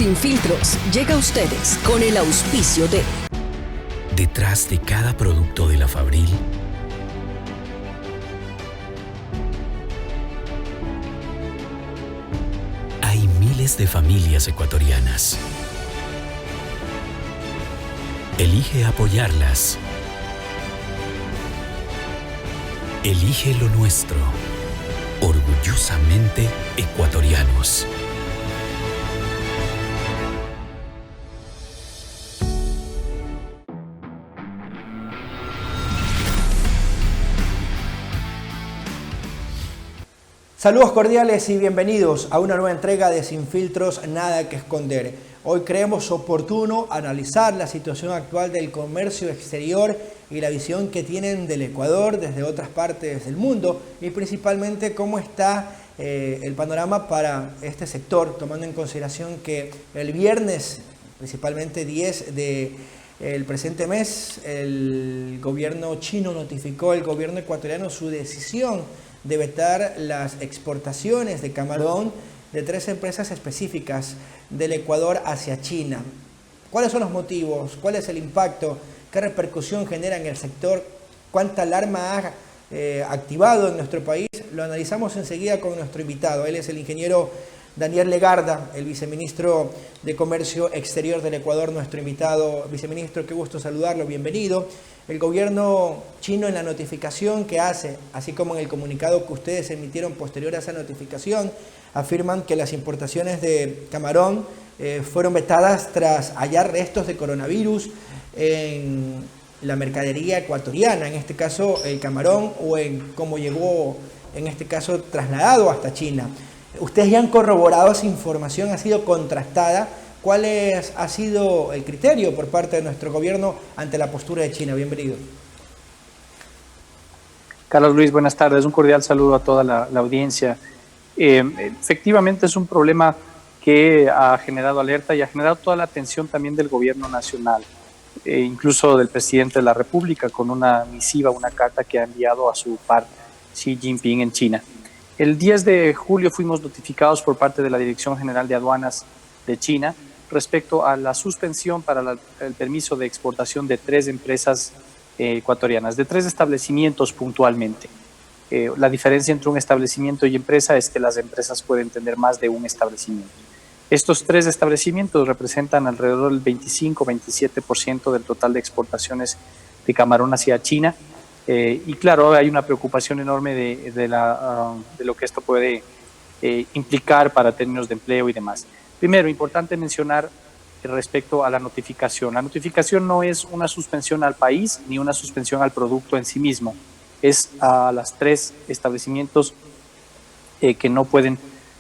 Sin Filtros llega a ustedes con el auspicio de... Detrás de cada producto de la Fabril hay miles de familias ecuatorianas. Elige apoyarlas. Elige lo nuestro. Orgullosamente ecuatorianos. Saludos cordiales y bienvenidos a una nueva entrega de Sin Filtros, Nada que Esconder. Hoy creemos oportuno analizar la situación actual del comercio exterior y la visión que tienen del Ecuador desde otras partes del mundo y principalmente cómo está el panorama para este sector, tomando en consideración que el viernes, principalmente 10 del presente mes, el gobierno chino notificó al gobierno ecuatoriano su decisión de vetar las exportaciones de camarón de 3 empresas específicas del Ecuador hacia China. ¿Cuáles son los motivos? ¿Cuál es el impacto? ¿Qué repercusión genera en el sector? ¿Cuánta alarma ha activado en nuestro país? Lo analizamos enseguida con nuestro invitado. Él es el ingeniero Daniel Legarda, el viceministro de Comercio Exterior del Ecuador, nuestro invitado. Viceministro, qué gusto saludarlo, bienvenido. El gobierno chino, en la notificación que hace, así como en el comunicado que ustedes emitieron posterior a esa notificación, afirman que las importaciones de camarón fueron vetadas tras hallar restos de coronavirus en la mercadería ecuatoriana, en este caso el camarón, o en cómo llegó, en este caso, trasladado hasta China. Ustedes ya han corroborado esa información, ha sido contrastada. ¿Cuál ha sido el criterio por parte de nuestro gobierno ante la postura de China? Bienvenido. Carlos Luis, buenas tardes. Un cordial saludo a toda la audiencia. Efectivamente es un problema que ha generado alerta y ha generado toda la atención también del gobierno nacional, incluso del presidente de la República, con una misiva, una carta que ha enviado a su par Xi Jinping en China. El 10 de julio fuimos notificados por parte de la Dirección General de Aduanas de China respecto a la suspensión para el permiso de exportación de 3 empresas ecuatorianas, de 3 establecimientos puntualmente. La diferencia entre un establecimiento y empresa es que las empresas pueden tener más de un establecimiento. Estos 3 establecimientos representan alrededor del 25-27% del total de exportaciones de camarón hacia China. Y claro, hay una preocupación enorme de lo que esto puede implicar para términos de empleo y demás. Primero, importante mencionar respecto a la notificación. La notificación no es una suspensión al país ni una suspensión al producto en sí mismo. Es a las 3 establecimientos que no pueden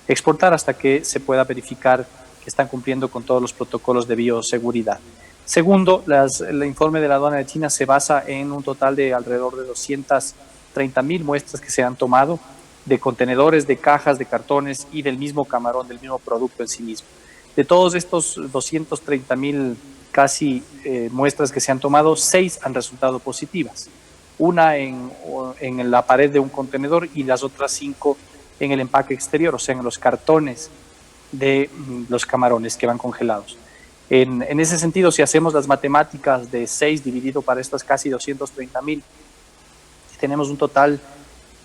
exportar hasta que se pueda verificar que están cumpliendo con todos los protocolos de bioseguridad. Segundo, el informe de la aduana de China se basa en un total de alrededor de 230,000 muestras que se han tomado de contenedores, de cajas, de cartones y del mismo camarón, del mismo producto en sí mismo. De todos estos 230,000 casi muestras que se han tomado, 6 han resultado positivas. Una en la pared de un contenedor y las otras 5 en el empaque exterior, o sea, en los cartones de los camarones que van congelados. En ese sentido, si hacemos las matemáticas de 6 dividido para estas casi 230,000, tenemos un total,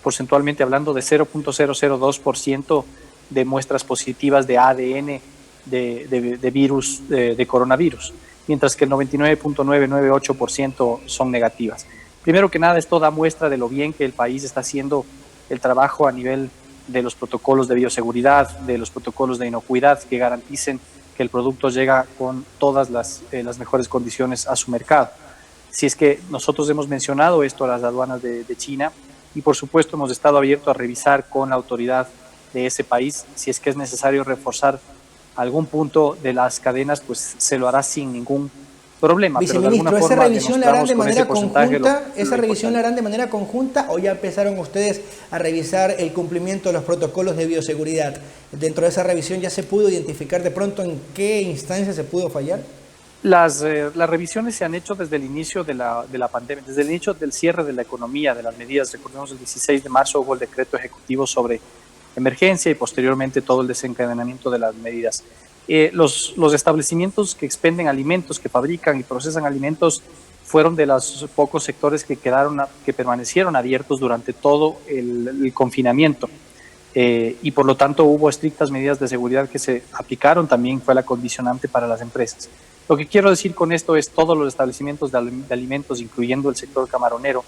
porcentualmente hablando, de 0.002% de muestras positivas de ADN de virus, de coronavirus, mientras que el 99.998% son negativas. Primero que nada, esto da muestra de lo bien que el país está haciendo el trabajo a nivel de los protocolos de bioseguridad, de los protocolos de inocuidad que garanticen que el producto llega con todas las mejores condiciones a su mercado. Si es que nosotros hemos mencionado esto a las aduanas de China y por supuesto hemos estado abiertos a revisar con la autoridad de ese país si es que es necesario reforzar algún punto de las cadenas, pues se lo hará sin ningún problema. Viceministro, ¿esa revisión la harán de manera conjunta? ¿Esa revisión la harán de manera conjunta o ya empezaron ustedes a revisar el cumplimiento de los protocolos de bioseguridad? Dentro de esa revisión ya se pudo identificar de pronto en qué instancia se pudo fallar. Las revisiones se han hecho desde el inicio de la pandemia, desde el inicio del cierre de la economía, de las medidas. Recordemos, el 16 de marzo hubo el decreto ejecutivo sobre emergencia y posteriormente todo el desencadenamiento de las medidas. Los establecimientos que expenden alimentos, que fabrican y procesan alimentos, fueron de los pocos sectores que permanecieron abiertos durante todo el confinamiento. Y por lo tanto hubo estrictas medidas de seguridad que se aplicaron, también fue la condicionante para las empresas. Lo que quiero decir con esto es todos los establecimientos de alimentos, incluyendo el sector camaronero,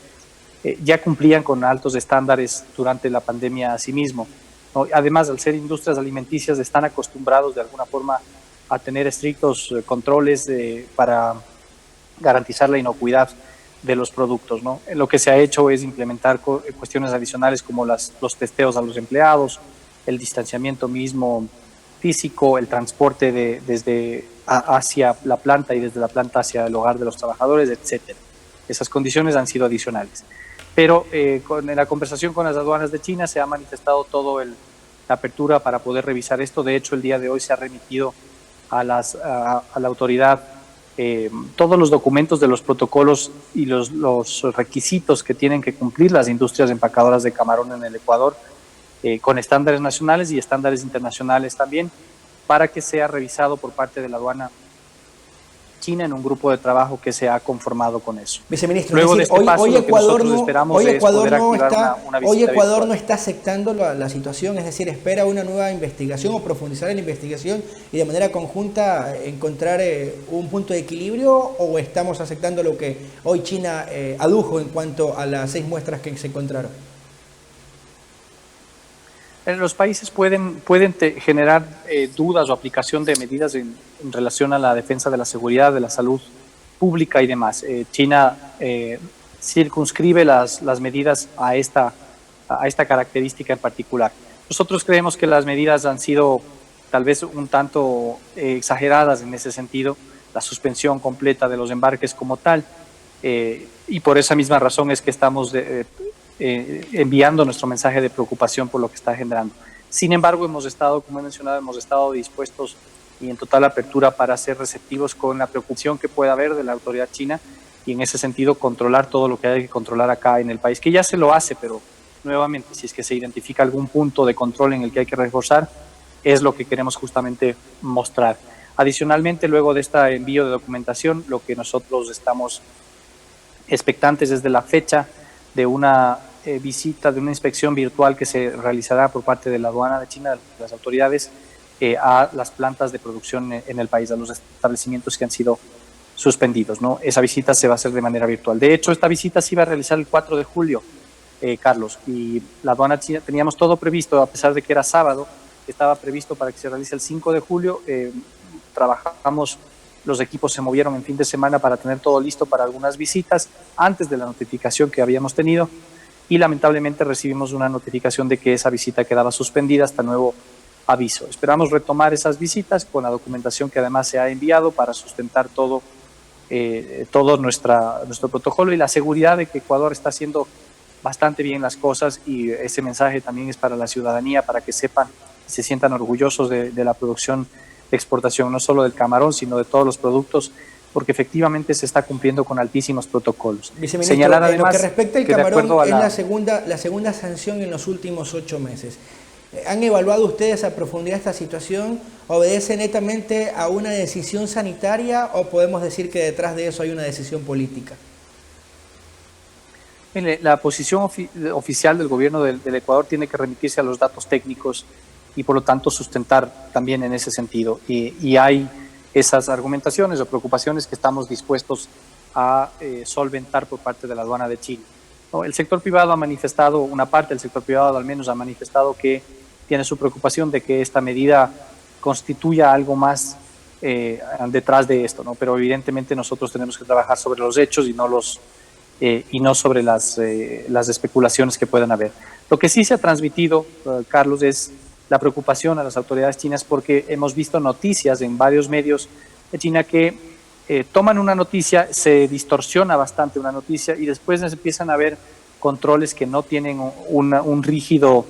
ya cumplían con altos estándares durante la pandemia a sí mismo, ¿no? Además, al ser industrias alimenticias, están acostumbrados de alguna forma a tener estrictos controles para garantizar la inocuidad de los productos, ¿no? Lo que se ha hecho es implementar cuestiones adicionales como los testeos a los empleados, el distanciamiento mismo físico, el transporte hacia la planta y desde la planta hacia el hogar de los trabajadores, etcétera. Esas condiciones han sido adicionales. Pero en la conversación con las aduanas de China se ha manifestado toda la apertura para poder revisar esto. De hecho, el día de hoy se ha remitido a la autoridad todos los documentos de los protocolos y los requisitos que tienen que cumplir las industrias empacadoras de camarón en el Ecuador, con estándares nacionales y estándares internacionales también, para que sea revisado por parte de la aduana china en un grupo de trabajo que se ha conformado con eso. Viceministro, luego de este paso, hoy lo que nosotros esperamos es poder activar una visita Ecuador virtual. no está aceptando la situación, es decir, espera una nueva investigación o profundizar en la investigación y de manera conjunta encontrar un punto de equilibrio, o estamos aceptando lo que hoy China adujo en cuanto a las 6 muestras que se encontraron. Los países pueden generar dudas o aplicación de medidas en relación a la defensa de la seguridad, de la salud pública y demás. China circunscribe las medidas a esta característica en particular. Nosotros creemos que las medidas han sido tal vez un tanto exageradas en ese sentido, la suspensión completa de los embarques como tal, y por esa misma razón es que estamos enviando nuestro mensaje de preocupación por lo que está generando. Sin embargo, como he mencionado, hemos estado dispuestos y en total apertura para ser receptivos con la preocupación que pueda haber de la autoridad china y en ese sentido controlar todo lo que hay que controlar acá en el país, que ya se lo hace, pero nuevamente, si es que se identifica algún punto de control en el que hay que reforzar, es lo que queremos justamente mostrar. Adicionalmente, luego de este envío de documentación, lo que nosotros estamos expectantes es de la fecha de una visita, de una inspección virtual que se realizará por parte de la aduana de China, de las autoridades, a las plantas de producción en el país, a los establecimientos que han sido suspendidos, ¿no? Esa visita se va a hacer de manera virtual. De hecho, esta visita se iba a realizar el 4 de julio, Carlos, y la aduana china, teníamos todo previsto, a pesar de que era sábado, estaba previsto para que se realice el 5 de julio. Trabajamos, los equipos se movieron en fin de semana para tener todo listo para algunas visitas antes de la notificación que habíamos tenido, y lamentablemente recibimos una notificación de que esa visita quedaba suspendida hasta nuevo aviso. Esperamos retomar esas visitas con la documentación que además se ha enviado para sustentar todo nuestro protocolo y la seguridad de que Ecuador está haciendo bastante bien las cosas, y ese mensaje también es para la ciudadanía, para que sepan y se sientan orgullosos de la producción de exportación, no solo del camarón, sino de todos los productos, porque efectivamente se está cumpliendo con altísimos protocolos. Viceministro, Señalar además lo que respecta al que camarón es la segunda sanción en los últimos 8 meses. ¿Han evaluado ustedes a profundidad esta situación? ¿Obedece netamente a una decisión sanitaria o podemos decir que detrás de eso hay una decisión política? La posición oficial del gobierno del Ecuador tiene que remitirse a los datos técnicos y por lo tanto sustentar también en ese sentido. Y hay esas argumentaciones o preocupaciones que estamos dispuestos a solventar por parte de la aduana de China, ¿no? El sector privado ha manifestado, una parte del sector privado al menos ha manifestado que tiene su preocupación de que esta medida constituya algo más detrás de esto, ¿no? Pero evidentemente nosotros tenemos que trabajar sobre los hechos y no sobre las especulaciones que puedan haber. Lo que sí se ha transmitido, Carlos, es la preocupación a las autoridades chinas, porque hemos visto noticias en varios medios de China que toman una noticia, se distorsiona bastante una noticia y después empiezan a haber controles que no tienen un rígido,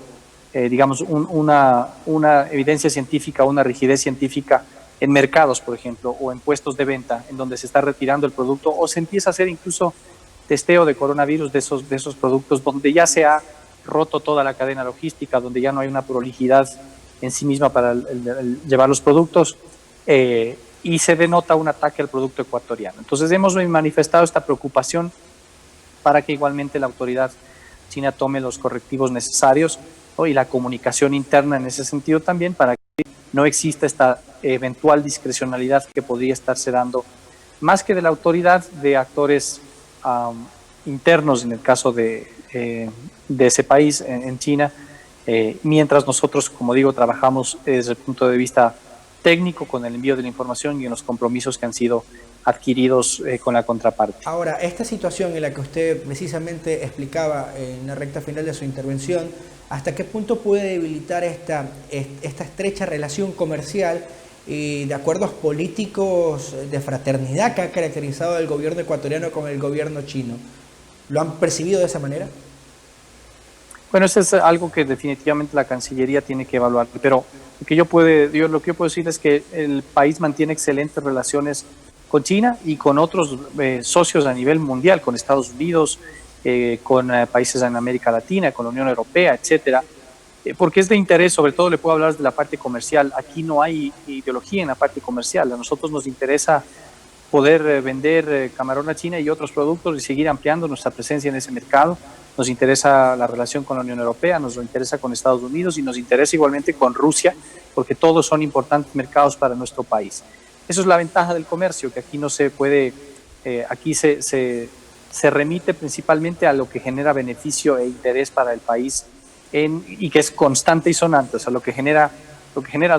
digamos, una evidencia científica, una rigidez científica en mercados, por ejemplo, o en puestos de venta, en donde se está retirando el producto o se empieza a hacer incluso testeo de coronavirus de esos productos, donde ya se ha roto toda la cadena logística, donde ya no hay una prolijidad en sí misma para llevar los productos, y se denota un ataque al producto ecuatoriano. Entonces hemos manifestado esta preocupación para que igualmente la autoridad china tome los correctivos necesarios, ¿no? Y la comunicación interna en ese sentido también, para que no exista esta eventual discrecionalidad que podría estarse dando, más que de la autoridad, de actores internos en el caso de ese país, en China, mientras nosotros, como digo, trabajamos desde el punto de vista técnico con el envío de la información y en los compromisos que han sido adquiridos con la contraparte. Ahora, esta situación en la que usted precisamente explicaba en la recta final de su intervención, ¿hasta qué punto puede debilitar esta estrecha relación comercial y de acuerdos políticos de fraternidad que ha caracterizado el gobierno ecuatoriano con el gobierno chino? ¿Lo han percibido de esa manera? Bueno, eso es algo que definitivamente la Cancillería tiene que evaluar, pero lo que yo puedo decir es que el país mantiene excelentes relaciones con China y con otros socios a nivel mundial, con Estados Unidos, con países en América Latina, con la Unión Europea, etcétera, porque es de interés. Sobre todo le puedo hablar de la parte comercial. Aquí no hay ideología en la parte comercial. A nosotros nos interesa poder vender camarón a China y otros productos y seguir ampliando nuestra presencia en ese mercado. Nos interesa la relación con la Unión Europea, nos interesa con Estados Unidos y nos interesa igualmente con Rusia, porque todos son importantes mercados para nuestro país. Eso es la ventaja del comercio, que aquí no se puede, aquí se remite principalmente a lo que genera beneficio e interés para el país y que es constante y sonante, o sea, lo que genera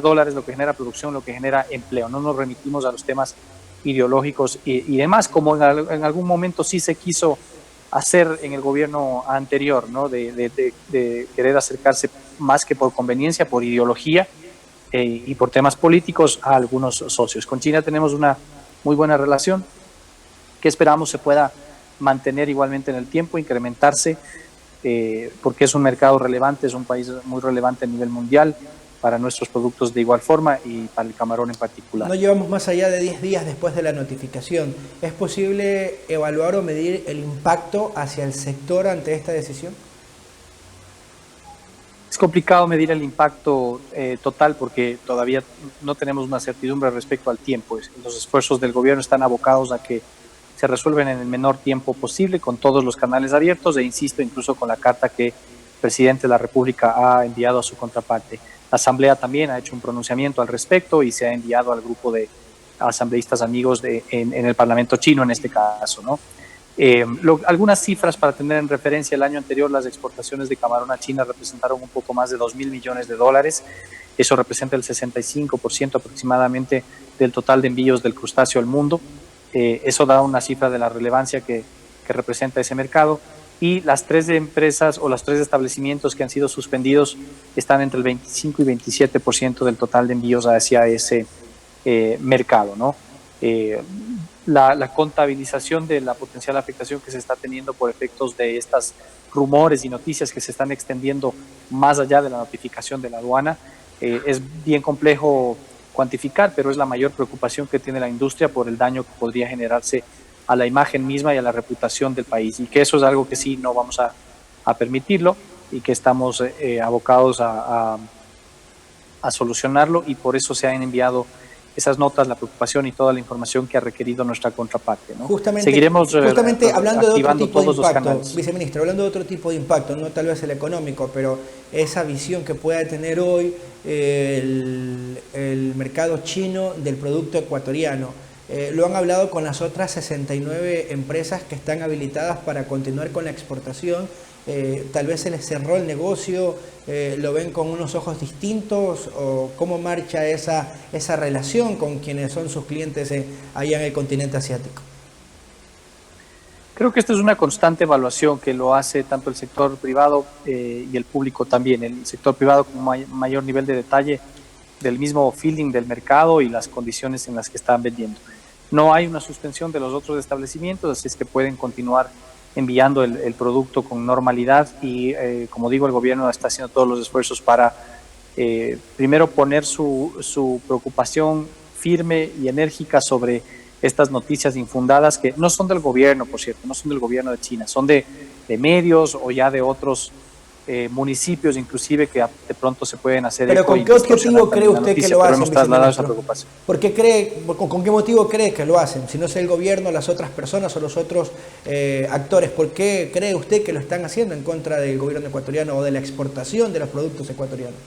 dólares, lo que genera producción, lo que genera empleo. No nos remitimos a los temas ideológicos y demás, como en algún momento sí se quiso hacer en el gobierno anterior, ¿no? de querer acercarse más que por conveniencia, por ideología y por temas políticos a algunos socios. Con China tenemos una muy buena relación que esperamos se pueda mantener igualmente en el tiempo, incrementarse, porque es un mercado relevante, es un país muy relevante a nivel mundial para nuestros productos de igual forma y para el camarón en particular. No llevamos más allá de 10 días después de la notificación. ¿Es posible evaluar o medir el impacto hacia el sector ante esta decisión? Es complicado medir el impacto total porque todavía no tenemos una certidumbre respecto al tiempo. Los esfuerzos del gobierno están abocados a que se resuelven en el menor tiempo posible con todos los canales abiertos e insisto, incluso con la carta que el presidente de la República ha enviado a su contraparte. La Asamblea también ha hecho un pronunciamiento al respecto y se ha enviado al grupo de asambleístas amigos en el Parlamento chino en este caso, ¿no? Algunas cifras para tener en referencia: el año anterior las exportaciones de camarón a China representaron un poco más de $2.000 millones. Eso representa el 65% aproximadamente del total de envíos del crustáceo al mundo. Eso da una cifra de la relevancia que representa ese mercado. Y las 3 empresas o los 3 establecimientos que han sido suspendidos están entre el 25 y 27% del total de envíos hacia ese mercado, ¿no? La contabilización de la potencial afectación que se está teniendo por efectos de estos rumores y noticias que se están extendiendo más allá de la notificación de la aduana es bien complejo cuantificar, pero es la mayor preocupación que tiene la industria por el daño que podría generarse a la imagen misma y a la reputación del país, y que eso es algo que sí no vamos a permitirlo y que estamos abocados a solucionarlo, y por eso se han enviado esas notas, la preocupación y toda la información que ha requerido nuestra contraparte, ¿no? Seguiremos hablando de otro tipo de impacto, viceministro, hablando de otro tipo de impacto, no tal vez el económico, pero esa visión que pueda tener hoy el mercado chino del producto ecuatoriano. Lo han hablado con las otras 69 empresas que están habilitadas para continuar con la exportación. Tal vez se les cerró el negocio, lo ven con unos ojos distintos, o cómo marcha esa relación con quienes son sus clientes allá en el continente asiático. Creo que esta es una constante evaluación que lo hace tanto el sector privado y el público también. El sector privado con mayor nivel de detalle del mismo feeling del mercado y las condiciones en las que están vendiendo. No hay una suspensión de los otros establecimientos, así es que pueden continuar enviando el producto con normalidad y, como digo, el gobierno está haciendo todos los esfuerzos para, primero, poner su preocupación firme y enérgica sobre estas noticias infundadas que no son del gobierno, por cierto, no son del gobierno de China, son de medios o ya de otros municipios inclusive que de pronto se pueden hacer. Pero ¿con qué objetivo cree usted que lo hacen? Hemos trasladado esa preocupación. ¿Con qué motivo cree que lo hacen? Si no es el gobierno, las otras personas o los otros actores, ¿por qué cree usted que lo están haciendo en contra del gobierno ecuatoriano o de la exportación de los productos ecuatorianos?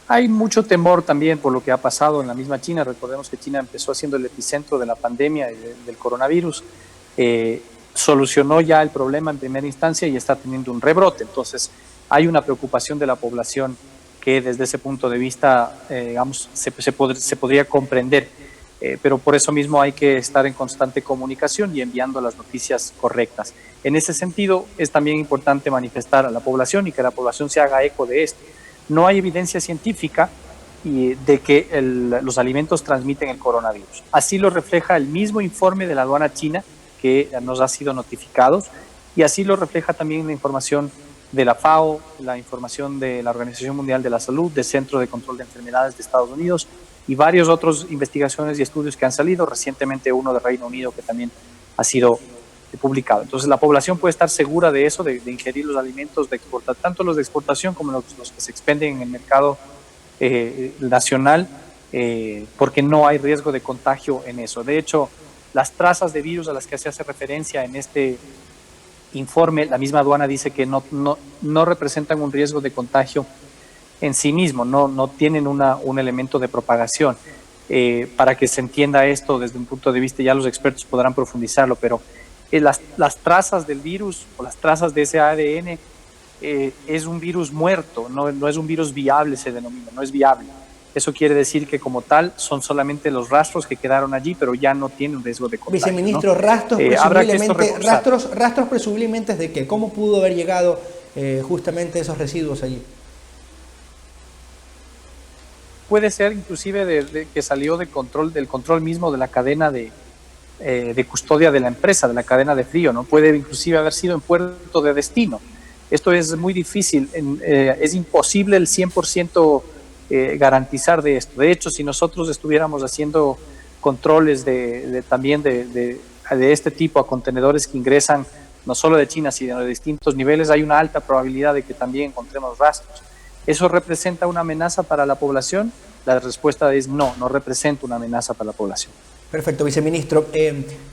Hay mucho temor también por lo que ha pasado en la misma China. Recordemos que China empezó siendo el epicentro de la pandemia y del coronavirus. Solucionó ya el problema en primera instancia y está teniendo un rebrote. Entonces, hay una preocupación de la población que desde ese punto de vista, digamos, se podría comprender. Pero por eso mismo hay que estar en constante comunicación y enviando las noticias correctas. En ese sentido, es también importante manifestar a la población y que la población se haga eco de esto. No hay evidencia científica de que los alimentos transmiten el coronavirus. Así lo refleja el mismo informe de la aduana china que nos ha sido notificados, y así lo refleja también la información de la FAO, la información de la Organización Mundial de la Salud, del Centro de Control de Enfermedades de Estados Unidos y varios otros investigaciones y estudios que han salido, recientemente uno de Reino Unido que también ha sido publicado. Entonces la población puede estar segura de eso, de ingerir los alimentos de exportación, tanto los de exportación como los que se expenden en el mercado nacional, porque no hay riesgo de contagio en eso. De hecho, las trazas de virus a las que se hace referencia en este informe, la misma aduana dice que no representan un riesgo de contagio en sí mismo, no tienen un elemento de propagación. Para que se entienda esto desde un punto de vista, ya los expertos podrán profundizarlo, pero las trazas del virus o las trazas de ese ADN es un virus muerto, no es un virus viable, se denomina, no es viable. Eso quiere decir que como tal son solamente los rastros que quedaron allí, pero ya no tienen riesgo de contagio. Viceministro, ¿no? rastros presumiblemente de qué, ¿cómo pudo haber llegado justamente esos residuos allí? Puede ser inclusive de que salió del control mismo de la cadena de custodia de la empresa, de la cadena de frío, ¿no? Puede inclusive haber sido en puerto de destino. Esto es muy difícil, es imposible el 100% garantizar de esto. De hecho, si nosotros estuviéramos haciendo controles también de este tipo a contenedores que ingresan no solo de China, sino de distintos niveles, hay una alta probabilidad de que también encontremos rastros. ¿Eso representa una amenaza para la población? La respuesta es no representa una amenaza para la población. Perfecto, viceministro.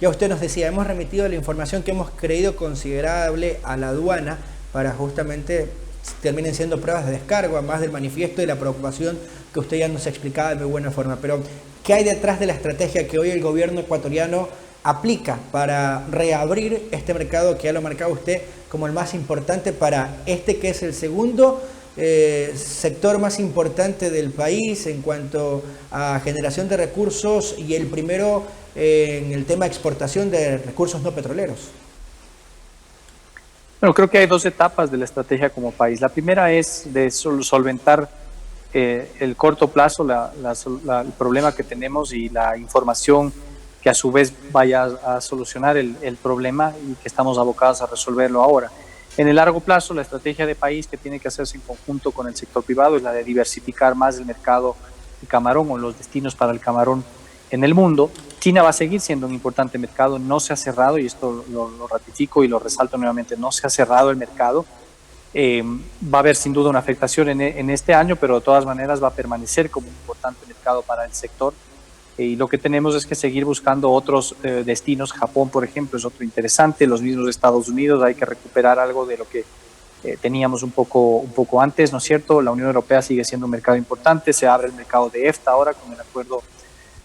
Ya usted nos decía, hemos remitido la información que hemos creído considerable a la aduana para justamente terminen siendo pruebas de descargo, además del manifiesto y la preocupación que usted ya nos explicaba de muy buena forma. Pero, ¿qué hay detrás de la estrategia que hoy el gobierno ecuatoriano aplica para reabrir este mercado que ya lo marcaba usted como el más importante para que es el segundo sector más importante del país en cuanto a generación de recursos y el primero en el tema de exportación de recursos no petroleros? Bueno, creo que hay dos etapas de la estrategia como país. La primera es de solventar el corto plazo, el problema que tenemos y la información que a su vez vaya a solucionar el problema y que estamos abocados a resolverlo ahora. En el largo plazo, la estrategia de país que tiene que hacerse en conjunto con el sector privado es la de diversificar más el mercado de camarón o los destinos para el camarón en el mundo. China va a seguir siendo un importante mercado, no se ha cerrado, y esto lo ratifico y lo resalto nuevamente, no se ha cerrado el mercado. Va a haber sin duda una afectación en este año, pero de todas maneras va a permanecer como un importante mercado para el sector. Y lo que tenemos es que seguir buscando otros destinos. Japón, por ejemplo, es otro interesante, los mismos de Estados Unidos, hay que recuperar algo de lo que teníamos un poco antes, ¿no es cierto? La Unión Europea sigue siendo un mercado importante, se abre el mercado de EFTA ahora con el acuerdo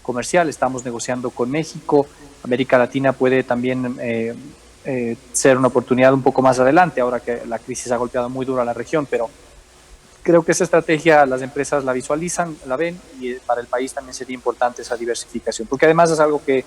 comercial, estamos negociando con México. América Latina puede también ser una oportunidad un poco más adelante, ahora que la crisis ha golpeado muy duro a la región, pero creo que esa estrategia las empresas la visualizan, la ven, y para el país también sería importante esa diversificación, porque además es algo que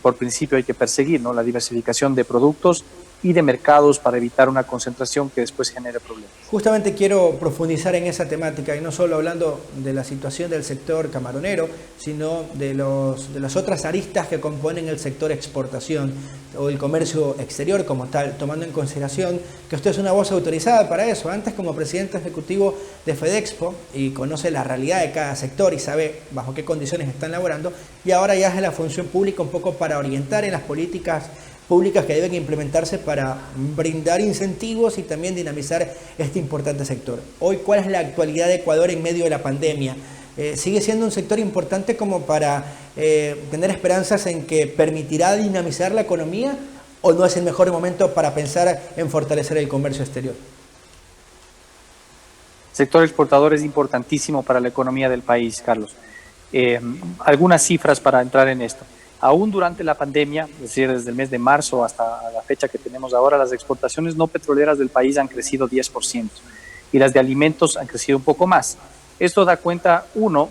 por principio hay que perseguir, ¿no? La diversificación de productos y de mercados para evitar una concentración que después genere problemas. Justamente quiero profundizar en esa temática y no solo hablando de la situación del sector camaronero, sino de las otras aristas que componen el sector exportación o el comercio exterior como tal, tomando en consideración que usted es una voz autorizada para eso. Antes como presidente ejecutivo de FEDEXPO y conoce la realidad de cada sector y sabe bajo qué condiciones están laborando, y ahora ya es la función pública un poco para orientar en las políticas públicas que deben implementarse para brindar incentivos y también dinamizar este importante sector. Hoy, ¿cuál es la actualidad de Ecuador en medio de la pandemia? ¿Sigue siendo un sector importante como para tener esperanzas en que permitirá dinamizar la economía o no es el mejor momento para pensar en fortalecer el comercio exterior? El sector exportador es importantísimo para la economía del país, Carlos. Algunas cifras para entrar en esto. Aún durante la pandemia, es decir, desde el mes de marzo hasta la fecha que tenemos ahora, las exportaciones no petroleras del país han crecido 10% y las de alimentos han crecido un poco más. Esto da cuenta, uno,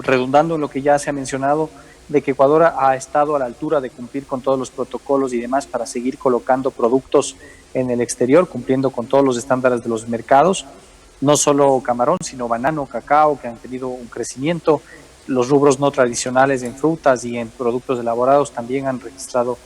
redundando en lo que ya se ha mencionado, de que Ecuador ha estado a la altura de cumplir con todos los protocolos y demás para seguir colocando productos en el exterior, cumpliendo con todos los estándares de los mercados, no solo camarón, sino banano, cacao, que han tenido un crecimiento. Los rubros no tradicionales en frutas y en productos elaborados también han registrado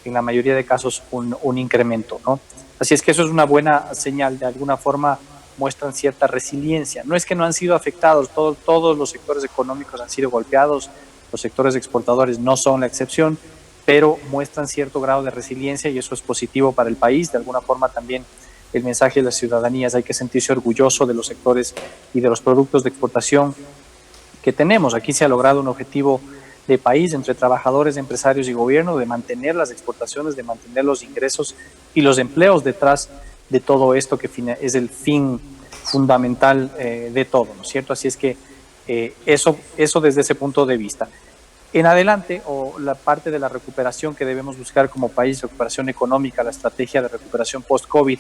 en la mayoría de casos un incremento, ¿no? Así es que eso es una buena señal, de alguna forma muestran cierta resiliencia. No es que no han sido afectados, todos los sectores económicos han sido golpeados, los sectores exportadores no son la excepción, pero muestran cierto grado de resiliencia y eso es positivo para el país. De alguna forma también el mensaje de las ciudadanías, hay que sentirse orgulloso de los sectores y de los productos de exportación que tenemos. Aquí se ha logrado un objetivo de país entre trabajadores, empresarios y gobierno de mantener las exportaciones, de mantener los ingresos y los empleos detrás de todo esto que es el fin fundamental de todo, ¿no es cierto? Así es que eso desde ese punto de vista. En adelante, o la parte de la recuperación que debemos buscar como país, recuperación económica, la estrategia de recuperación post-COVID,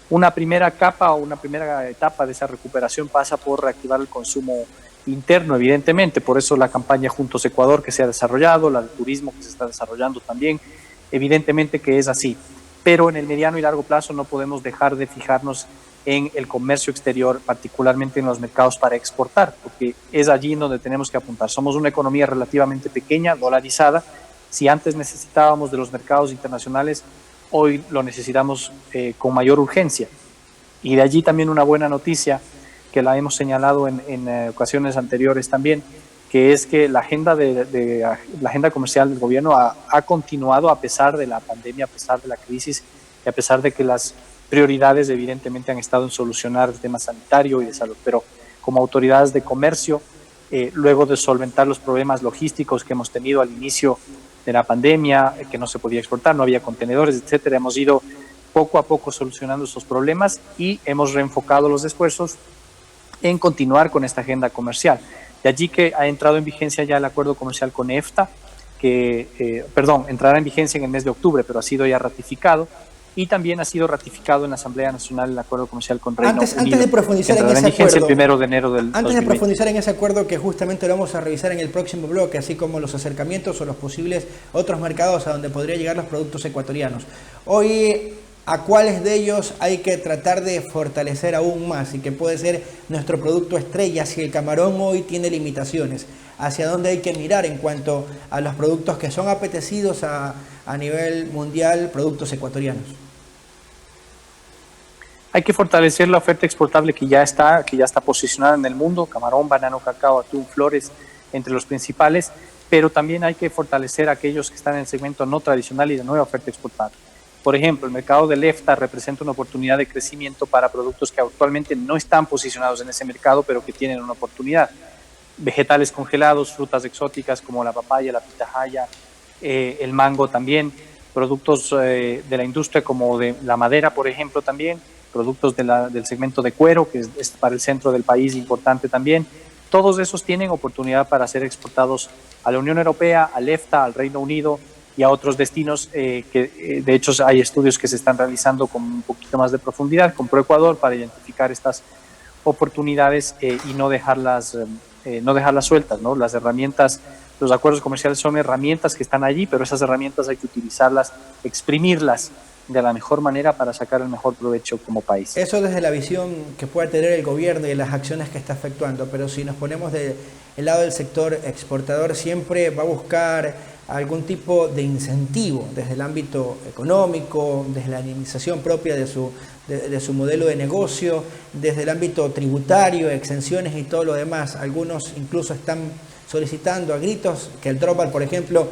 una primera capa o una primera etapa de esa recuperación pasa por reactivar el consumo interno, evidentemente, por eso la campaña Juntos Ecuador que se ha desarrollado, la del turismo que se está desarrollando también, evidentemente que es así, pero en el mediano y largo plazo no podemos dejar de fijarnos en el comercio exterior, particularmente en los mercados para exportar, porque es allí en donde tenemos que apuntar. Somos una economía relativamente pequeña, dolarizada. Si antes necesitábamos de los mercados internacionales, hoy lo necesitamos con mayor urgencia. Y de allí también una buena noticia, que la hemos señalado en ocasiones anteriores también, que es que la agenda la agenda comercial del gobierno ha continuado a pesar de la pandemia, a pesar de la crisis y a pesar de que las prioridades evidentemente han estado en solucionar el tema sanitario y de salud, pero como autoridades de comercio, luego de solventar los problemas logísticos que hemos tenido al inicio de la pandemia, que no se podía exportar, no había contenedores, etcétera, hemos ido poco a poco solucionando estos problemas y hemos reenfocado los esfuerzos en continuar con esta agenda comercial. De allí que ha entrado en vigencia ya el acuerdo comercial con EFTA, entrará en vigencia en el mes de octubre, pero ha sido ya ratificado, y también ha sido ratificado en la Asamblea Nacional el acuerdo comercial con Reino Unido. Antes de profundizar en ese acuerdo, el 1 de enero del antes 2020. de profundizar en ese acuerdo, que justamente lo vamos a revisar en el próximo bloque, así como los acercamientos o los posibles otros mercados a donde podrían llegar los productos ecuatorianos. Hoy, ¿a cuáles de ellos hay que tratar de fortalecer aún más y que puede ser nuestro producto estrella si el camarón hoy tiene limitaciones? ¿Hacia dónde hay que mirar en cuanto a los productos que son apetecidos a nivel mundial, productos ecuatorianos? Hay que fortalecer la oferta exportable que ya está posicionada en el mundo: camarón, banano, cacao, atún, flores, entre los principales, pero también hay que fortalecer aquellos que están en el segmento no tradicional y de nueva oferta exportable. Por ejemplo, el mercado del EFTA representa una oportunidad de crecimiento para productos que actualmente no están posicionados en ese mercado, pero que tienen una oportunidad. Vegetales congelados, frutas exóticas como la papaya, la pitahaya, el mango también, productos de la industria como de la madera, por ejemplo, también, productos del segmento de cuero, que es para el centro del país importante también. Todos esos tienen oportunidad para ser exportados a la Unión Europea, al EFTA, al Reino Unido y a otros destinos que de hecho hay estudios que se están realizando con un poquito más de profundidad con ProEcuador para identificar estas oportunidades y no dejarlas sueltas, ¿no? Las herramientas, los acuerdos comerciales son herramientas que están allí, pero esas herramientas hay que utilizarlas, exprimirlas de la mejor manera para sacar el mejor provecho como país. Eso desde la visión que pueda tener el gobierno y las acciones que está efectuando, pero si nos ponemos del lado del sector exportador, siempre va a buscar algún tipo de incentivo desde el ámbito económico, desde la dinamización propia de su modelo de negocio, desde el ámbito tributario, exenciones y todo lo demás. Algunos incluso están solicitando a gritos que el drawback, por ejemplo,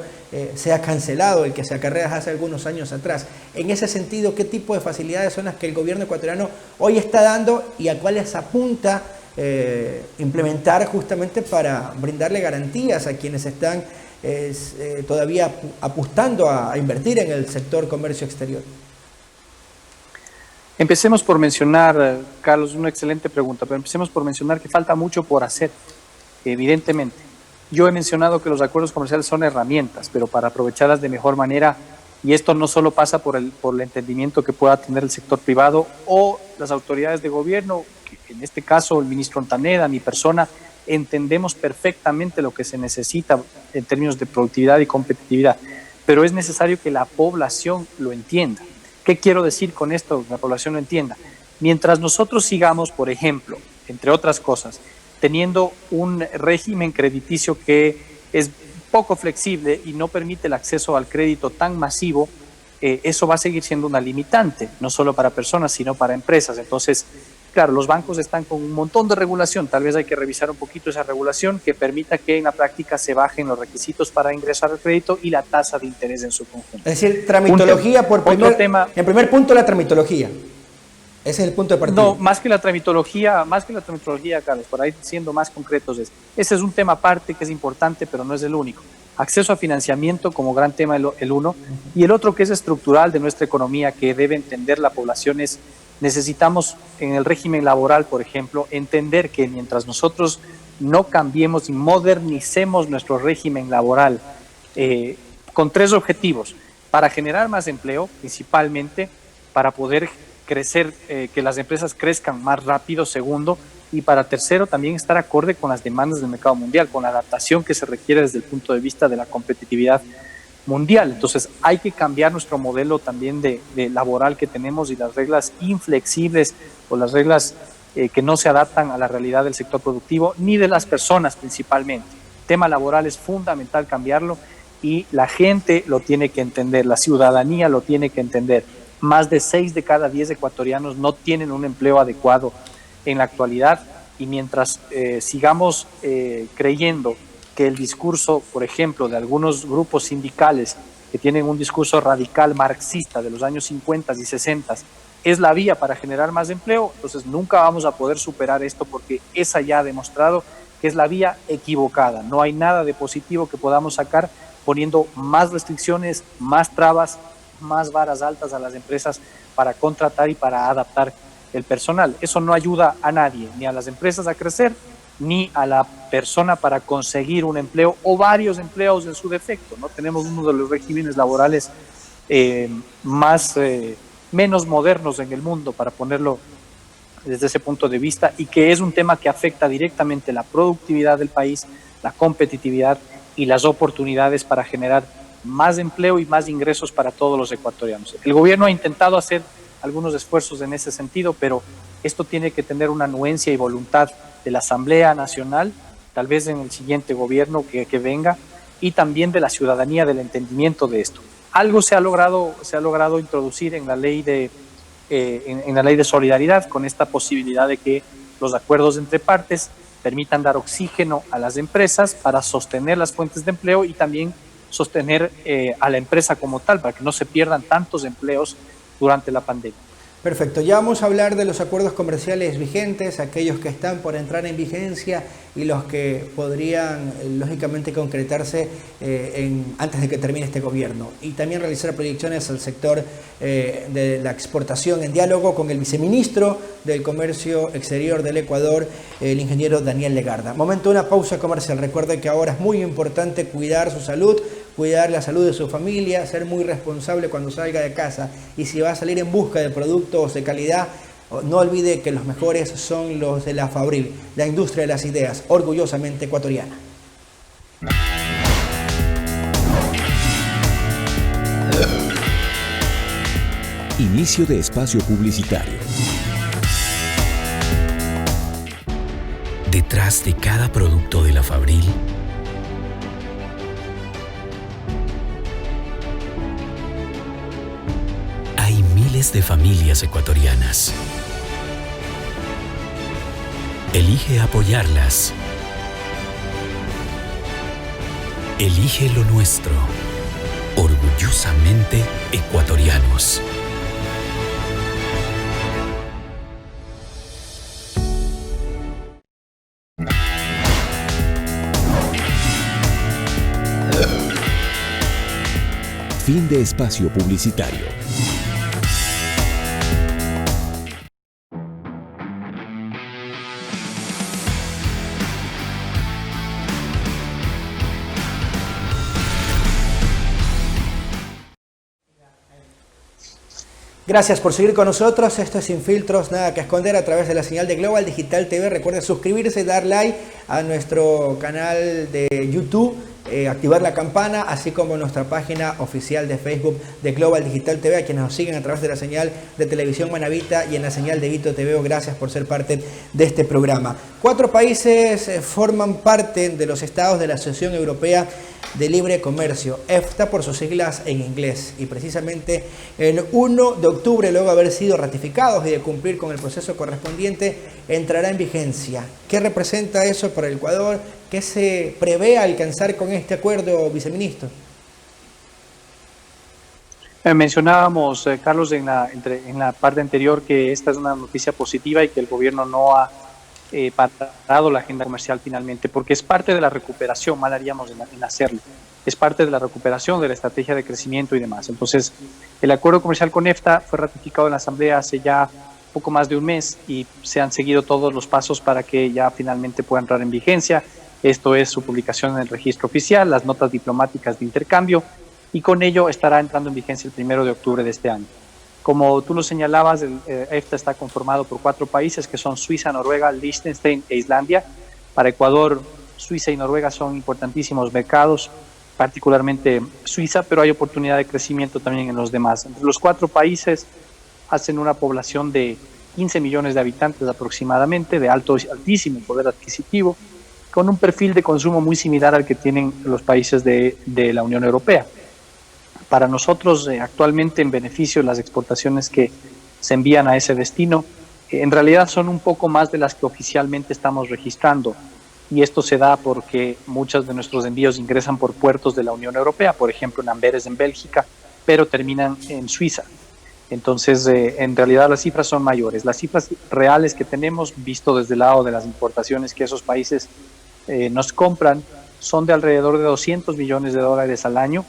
sea cancelado, el que se acarrea hace algunos años atrás. En ese sentido, ¿qué tipo de facilidades son las que el gobierno ecuatoriano hoy está dando y a cuáles apunta implementar justamente para brindarle garantías a quienes están todavía apostando a invertir en el sector comercio exterior? Empecemos por mencionar, Carlos, una excelente pregunta, pero empecemos por mencionar que falta mucho por hacer, evidentemente. Yo he mencionado que los acuerdos comerciales son herramientas, pero para aprovecharlas de mejor manera, y esto no solo pasa por el entendimiento que pueda tener el sector privado o las autoridades de gobierno, que en este caso el ministro Ontaneda, mi persona, entendemos perfectamente lo que se necesita en términos de productividad y competitividad, pero es necesario que la población lo entienda. ¿Qué quiero decir con esto? Que la población lo entienda. Mientras nosotros sigamos, por ejemplo, entre otras cosas, teniendo un régimen crediticio que es poco flexible y no permite el acceso al crédito tan masivo, eso va a seguir siendo una limitante, no solo para personas, sino para empresas. Entonces, claro, los bancos están con un montón de regulación, tal vez hay que revisar un poquito esa regulación que permita que en la práctica se bajen los requisitos para ingresar al crédito y la tasa de interés en su conjunto. Es decir, tramitología en primer punto, la tramitología. Ese es el punto de partida. No, más que la tramitología, Carlos, por ahí siendo más concretos, ese es un tema aparte que es importante, pero no es el único. Acceso a financiamiento como gran tema el uno, y el otro que es estructural de nuestra economía que debe entender la población es: necesitamos en el régimen laboral, por ejemplo, entender que mientras nosotros no cambiemos y modernicemos nuestro régimen laboral con tres objetivos: para generar más empleo, principalmente, para poder crecer, que las empresas crezcan más rápido, segundo, y para tercero, también estar acorde con las demandas del mercado mundial, con la adaptación que se requiere desde el punto de vista de la competitividad mundial. Entonces hay que cambiar nuestro modelo también de laboral que tenemos y las reglas inflexibles o las reglas que no se adaptan a la realidad del sector productivo ni de las personas principalmente. El tema laboral es fundamental cambiarlo y la gente lo tiene que entender, la ciudadanía lo tiene que entender. Más de 6 de cada 10 ecuatorianos no tienen un empleo adecuado en la actualidad y mientras sigamos creyendo que el discurso, por ejemplo, de algunos grupos sindicales que tienen un discurso radical marxista de los años 50 y 60 es la vía para generar más empleo, entonces nunca vamos a poder superar esto porque esa ya ha demostrado que es la vía equivocada. No hay nada de positivo que podamos sacar poniendo más restricciones, más trabas, más varas altas a las empresas para contratar y para adaptar el personal. Eso no ayuda a nadie, ni a las empresas a crecer, ni a la persona para conseguir un empleo o varios empleos en su defecto, ¿no? Tenemos uno de los regímenes laborales menos modernos en el mundo, para ponerlo desde ese punto de vista, y que es un tema que afecta directamente la productividad del país, la competitividad y las oportunidades para generar más empleo y más ingresos para todos los ecuatorianos. El gobierno ha intentado hacer algunos esfuerzos en ese sentido, pero esto tiene que tener una anuencia y voluntad de la Asamblea Nacional, tal vez en el siguiente gobierno que venga, y también de la ciudadanía, del entendimiento de esto. Algo se ha logrado introducir en la ley en la ley de solidaridad, con esta posibilidad de que los acuerdos entre partes permitan dar oxígeno a las empresas para sostener las fuentes de empleo y también sostener a la empresa como tal, para que no se pierdan tantos empleos durante la pandemia. Perfecto, ya vamos a hablar de los acuerdos comerciales vigentes, aquellos que están por entrar en vigencia y los que podrían lógicamente concretarse antes de que termine este gobierno, y también realizar proyecciones al sector de la exportación en diálogo con el viceministro del Comercio Exterior del Ecuador, el ingeniero Daniel Legarda. Momento de una pausa comercial. Recuerde que ahora es muy importante cuidar su salud, cuidar la salud de su familia, ser muy responsable cuando salga de casa, y si va a salir en busca de productos de calidad, no olvide que los mejores son los de la Fabril, la industria de las ideas, orgullosamente ecuatoriana. Inicio de espacio publicitario. Detrás de cada producto de la Fabril hay miles de familias ecuatorianas. Elige apoyarlas. Elige lo nuestro. Orgullosamente ecuatorianos. Fin de espacio publicitario. Gracias por seguir con nosotros. Esto es Sin Filtros, Nada que Esconder, a través de la señal de Global Digital TV. Recuerden suscribirse, dar like a nuestro canal de YouTube, activar la campana, así como nuestra página oficial de Facebook de Global Digital TV, a quienes nos siguen a través de la señal de Televisión Manavita y en la señal de Vito TV. Gracias por ser parte de este programa. 4 países forman parte de los estados de la Asociación Europea de Libre Comercio, EFTA por sus siglas en inglés, y precisamente el 1 de octubre, luego de haber sido ratificados y de cumplir con el proceso correspondiente, entrará en vigencia. ¿Qué representa eso para el Ecuador? ¿Qué se prevé alcanzar con este acuerdo, viceministro? Mencionábamos, Carlos, en la parte anterior, que esta es una noticia positiva y que el gobierno no ha parado la agenda comercial finalmente, porque es parte de la recuperación, mal haríamos en hacerlo, es parte de la recuperación de la estrategia de crecimiento y demás. Entonces, el acuerdo comercial con EFTA fue ratificado en la Asamblea hace ya poco más de un mes y se han seguido todos los pasos para que ya finalmente pueda entrar en vigencia. Esto es su publicación en el registro oficial, las notas diplomáticas de intercambio, y con ello estará entrando en vigencia el 1 de octubre de este año. Como tú lo señalabas, el EFTA está conformado por 4 países que son Suiza, Noruega, Liechtenstein e Islandia. Para Ecuador, Suiza y Noruega son importantísimos mercados, particularmente Suiza, pero hay oportunidad de crecimiento también en los demás. Entre los 4 países hacen una población de 15 millones de habitantes aproximadamente, de altísimo poder adquisitivo, con un perfil de consumo muy similar al que tienen los países de la Unión Europea. Para nosotros, actualmente, en beneficio de las exportaciones que se envían a ese destino, en realidad son un poco más de las que oficialmente estamos registrando. Y esto se da porque muchos de nuestros envíos ingresan por puertos de la Unión Europea, por ejemplo en Amberes, en Bélgica, pero terminan en Suiza. Entonces, en realidad las cifras son mayores. Las cifras reales que tenemos, visto desde el lado de las importaciones que esos países nos compran, son de alrededor de $200 millones al año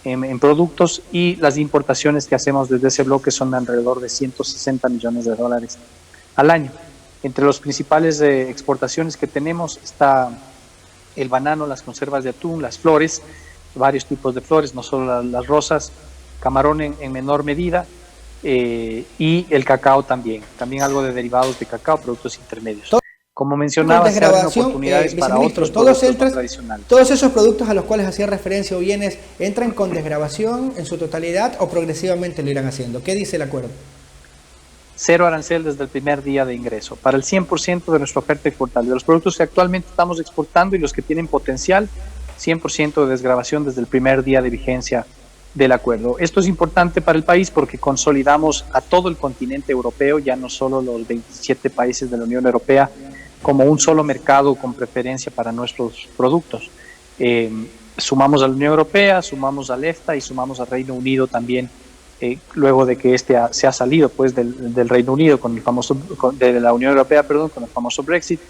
en productos, y las importaciones que hacemos desde ese bloque son de alrededor de $160 millones al año. Entre los principales exportaciones que tenemos está el banano, las conservas de atún, las flores, varios tipos de flores, no solo las rosas, camarón en menor medida, y el cacao también algo de derivados de cacao, productos intermedios. Como mencionaba, se abren oportunidades para otros productos no tradicionales. ¿Todos esos productos a los cuales hacía referencia o bienes entran con desgravación en su totalidad o progresivamente lo irán haciendo? ¿Qué dice el acuerdo? 0 arancel desde el primer día de ingreso, para el 100% de nuestra oferta exportable. De los productos que actualmente estamos exportando y los que tienen potencial, 100% de desgravación desde el primer día de vigencia del acuerdo. Esto es importante para el país porque consolidamos a todo el continente europeo, ya no solo los 27 países de la Unión Europea, como un solo mercado con preferencia para nuestros productos. Sumamos a la Unión Europea, sumamos al EFTA y sumamos al Reino Unido también, luego de que se ha salido pues del Reino Unido de la Unión Europea, con el famoso Brexit,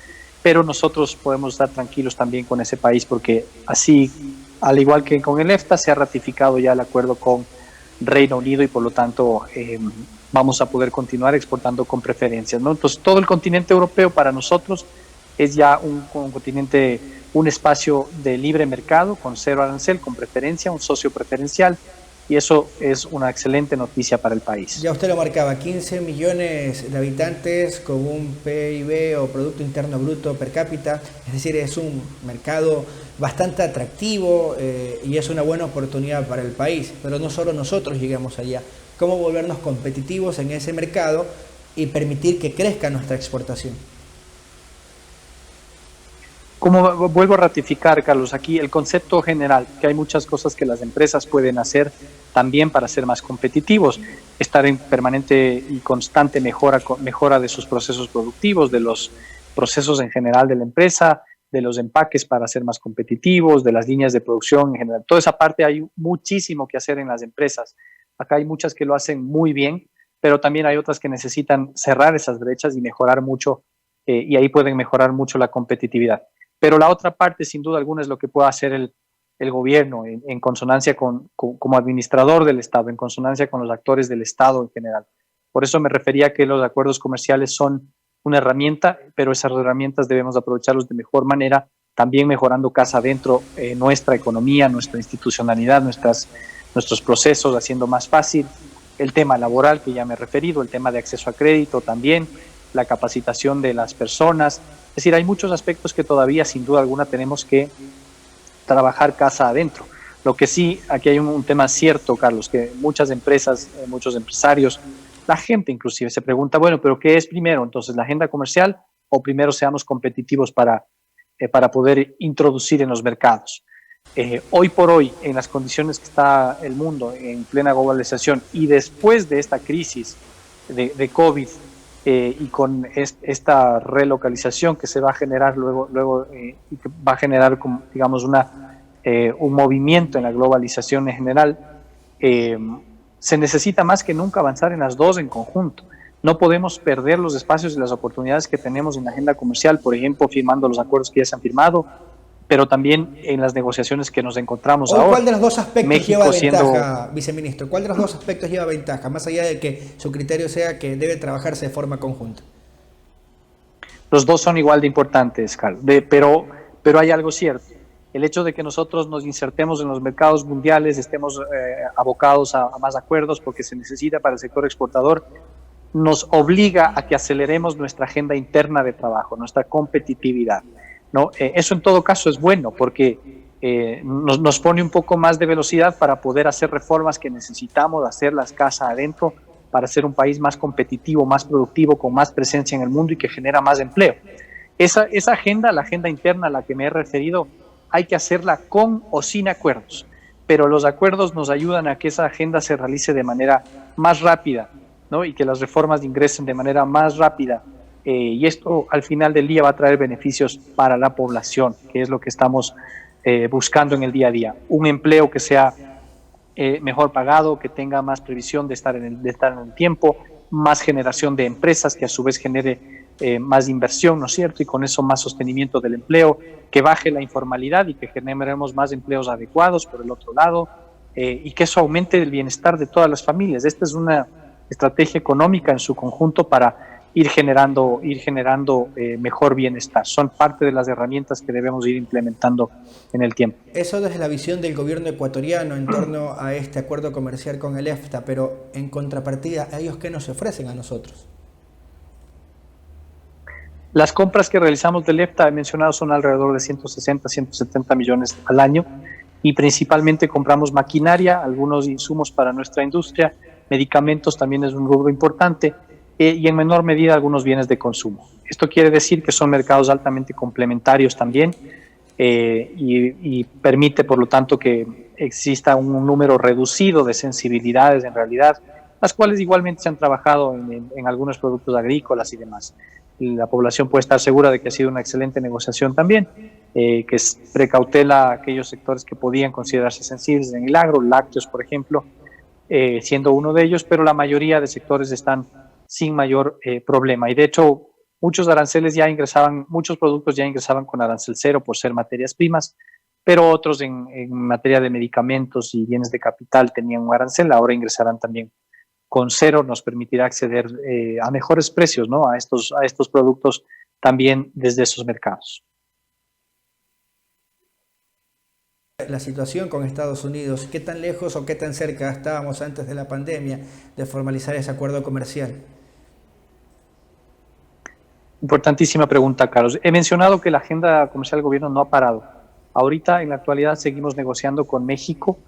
pero nosotros podemos estar tranquilos también con ese país porque así, al igual que con el EFTA, se ha ratificado ya el acuerdo con Reino Unido y por lo tanto vamos a poder continuar exportando con preferencias, ¿no? Entonces todo el continente europeo para nosotros es ya un continente, un espacio de libre mercado con 0 arancel, con preferencia, un socio preferencial, y eso es una excelente noticia para el país. Ya usted lo marcaba, 15 millones de habitantes con un PIB o Producto Interno Bruto per cápita, es decir, es un mercado bastante atractivo y es una buena oportunidad para el país, pero no solo nosotros llegamos allá. ¿Cómo volvernos competitivos en ese mercado y permitir que crezca nuestra exportación? Como vuelvo a ratificar, Carlos, aquí el concepto general, que hay muchas cosas que las empresas pueden hacer también para ser más competitivos, estar en permanente y constante mejora de sus procesos productivos, de los procesos en general de la empresa, de los empaques para ser más competitivos, de las líneas de producción en general. Toda esa parte hay muchísimo que hacer en las empresas. Acá hay muchas que lo hacen muy bien, pero también hay otras que necesitan cerrar esas brechas y mejorar mucho, y ahí pueden mejorar mucho la competitividad. Pero la otra parte, sin duda alguna, es lo que puede hacer el gobierno en consonancia como administrador del Estado, en consonancia con los actores del Estado en general. Por eso me refería a que los acuerdos comerciales son una herramienta, pero esas herramientas debemos aprovecharlos de mejor manera, también mejorando casa adentro nuestra economía, nuestra institucionalidad, nuestros procesos, haciendo más fácil el tema laboral que ya me he referido, el tema de acceso a crédito también, la capacitación de las personas. Es decir, hay muchos aspectos que todavía sin duda alguna tenemos que trabajar casa adentro. Lo que sí, aquí hay un tema cierto, Carlos, que muchas empresas, muchos empresarios, la gente inclusive se pregunta, bueno, pero ¿qué es primero? Entonces, ¿la agenda comercial o primero seamos competitivos para poder introducir en los mercados? Hoy por hoy, en las condiciones que está el mundo, en plena globalización y después de esta crisis de COVID y con esta relocalización que se va a generar luego y que va a generar, digamos, un movimiento en la globalización en general, se necesita más que nunca avanzar en las dos en conjunto. No podemos perder los espacios y las oportunidades que tenemos en la agenda comercial, por ejemplo, firmando los acuerdos que ya se han firmado, pero también en las negociaciones que nos encontramos ahora. ¿Cuál de los dos aspectos México lleva ventaja, viceministro? ¿Cuál de los dos aspectos lleva ventaja, más allá de que su criterio sea que debe trabajarse de forma conjunta? Los dos son igual de importantes, Carlos, pero hay algo cierto. El hecho de que nosotros nos insertemos en los mercados mundiales, estemos abocados a más acuerdos porque se necesita para el sector exportador, nos obliga a que aceleremos nuestra agenda interna de trabajo, nuestra competitividad, ¿no? Eso en todo caso es bueno porque nos pone un poco más de velocidad para poder hacer reformas que necesitamos hacerlas casa adentro para ser un país más competitivo, más productivo, con más presencia en el mundo y que genera más empleo. Esa agenda, la agenda interna a la que me he referido, hay que hacerla con o sin acuerdos, pero los acuerdos nos ayudan a que esa agenda se realice de manera más rápida, ¿no? Y que las reformas ingresen de manera más rápida, y esto al final del día va a traer beneficios para la población, que es lo que estamos buscando en el día a día. Un empleo que sea mejor pagado, que tenga más previsión de estar en el tiempo, más generación de empresas que a su vez genere más inversión, ¿no es cierto? Y con eso más sostenimiento del empleo, que baje la informalidad y que generemos más empleos adecuados por el otro lado, y que eso aumente el bienestar de todas las familias. Esta es una estrategia económica en su conjunto para ir generando mejor bienestar. Son parte de las herramientas que debemos ir implementando en el tiempo. Eso desde la visión del gobierno ecuatoriano en torno a este acuerdo comercial con el EFTA, pero en contrapartida, ¿a ellos qué nos ofrecen a nosotros? Las compras que realizamos del EFTA, he mencionado, son alrededor de 160, 170 millones al año, y principalmente compramos maquinaria, algunos insumos para nuestra industria, medicamentos también es un rubro importante, y en menor medida algunos bienes de consumo. Esto quiere decir que son mercados altamente complementarios también, y permite por lo tanto que exista un número reducido de sensibilidades en realidad, las cuales igualmente se han trabajado en algunos productos agrícolas y demás. Y la población puede estar segura de que ha sido una excelente negociación también, que precautela a aquellos sectores que podían considerarse sensibles en el agro, lácteos por ejemplo, siendo uno de ellos, pero la mayoría de sectores están sin mayor problema. Y de hecho, muchos productos ya ingresaban con arancel cero por ser materias primas, pero otros en materia de medicamentos y bienes de capital tenían un arancel, ahora ingresarán también con cero. Nos permitirá acceder a mejores precios, ¿no? a estos productos también desde esos mercados. La situación con Estados Unidos, ¿qué tan lejos o qué tan cerca estábamos antes de la pandemia de formalizar ese acuerdo comercial? Importantísima pregunta, Carlos. He mencionado que la agenda comercial del gobierno no ha parado. Ahorita, en la actualidad, seguimos negociando con México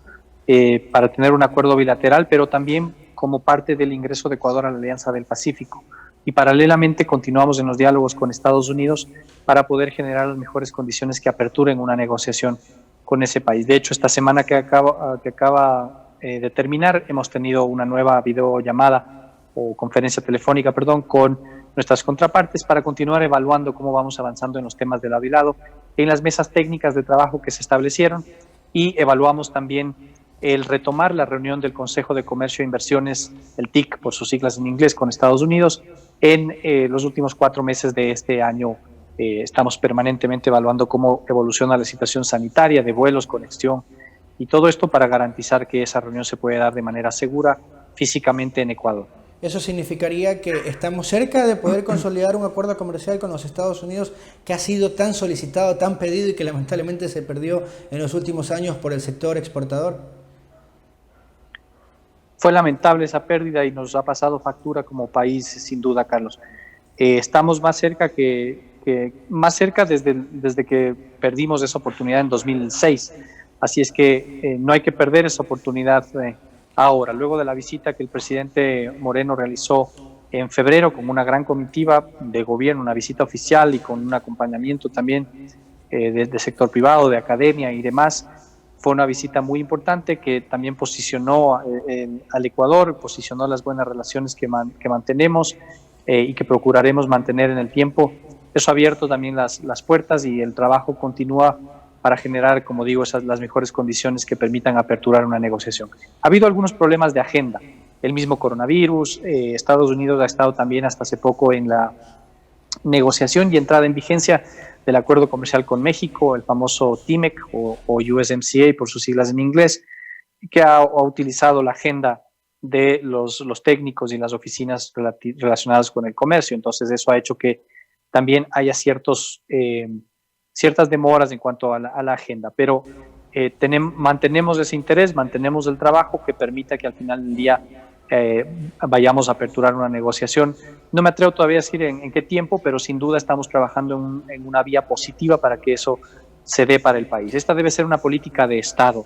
para tener un acuerdo bilateral, pero también como parte del ingreso de Ecuador a la Alianza del Pacífico. Y paralelamente continuamos en los diálogos con Estados Unidos para poder generar las mejores condiciones que aperturen una negociación con ese país. De hecho, esta semana que acaba de terminar, hemos tenido una nueva videollamada o conferencia telefónica, con nuestras contrapartes para continuar evaluando cómo vamos avanzando en los temas de lado y lado en las mesas técnicas de trabajo que se establecieron, y evaluamos también el retomar la reunión del Consejo de Comercio e Inversiones, el TIC por sus siglas en inglés, con Estados Unidos en los últimos 4 meses de este año. Estamos permanentemente evaluando cómo evoluciona la situación sanitaria, de vuelos, conexión y todo esto para garantizar que esa reunión se puede dar de manera segura físicamente en Ecuador. Eso significaría que estamos cerca de poder consolidar un acuerdo comercial con los Estados Unidos que ha sido tan solicitado, tan pedido y que lamentablemente se perdió en los últimos años por el sector exportador. Fue lamentable esa pérdida y nos ha pasado factura como país, sin duda, Carlos. Estamos más cerca desde que perdimos esa oportunidad en 2006. Así es que no hay que perder esa oportunidad ahora. Luego de la visita que el presidente Moreno realizó en febrero con una gran comitiva de gobierno, una visita oficial y con un acompañamiento también de sector privado, de academia y demás, fue una visita muy importante que también posicionó al Ecuador, posicionó las buenas relaciones que mantenemos y que procuraremos mantener en el tiempo. Eso ha abierto también las puertas y el trabajo continúa para generar, como digo, las mejores condiciones que permitan aperturar una negociación. Ha habido algunos problemas de agenda, el mismo coronavirus, Estados Unidos ha estado también hasta hace poco en la negociación y entrada en vigencia del acuerdo comercial con México, el famoso TIMEC o USMCA por sus siglas en inglés, que ha utilizado la agenda de los técnicos y las oficinas relacionadas con el comercio. Entonces eso ha hecho que también haya ciertas demoras en cuanto a la agenda, pero mantenemos ese interés, mantenemos el trabajo que permita que al final del día vayamos a aperturar una negociación. No me atrevo todavía a decir en qué tiempo, pero sin duda estamos trabajando en una vía positiva para que eso se dé para el país. Esta debe ser una política de Estado,